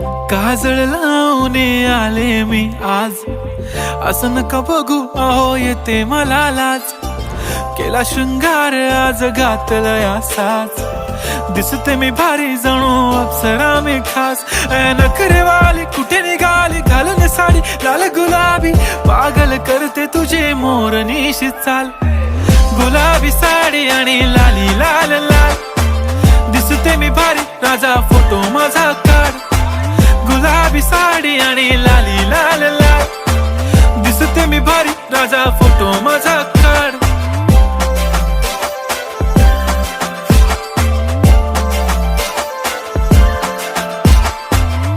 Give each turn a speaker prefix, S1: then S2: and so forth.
S1: काजळ लावून आले मी आज, असं नका बघू अहो येते मला लाज. केला शृंगार आज घातलाय असाच, दिसते मी भारी जणू अप्सरा मी खास. नखरेवाली कुठे निघाली घालून साडी लाल गुलाबी, पागल करते तुझे मोरनीशी चाल. गुलाबी साडी आणि लाली लाल लाल, दिसते मी भारी राजा फोटो माझा काढ. गुलाबी साडी आणि लाली लाल लाल, दिसते मी भारी राजा फोटो माझा काढ.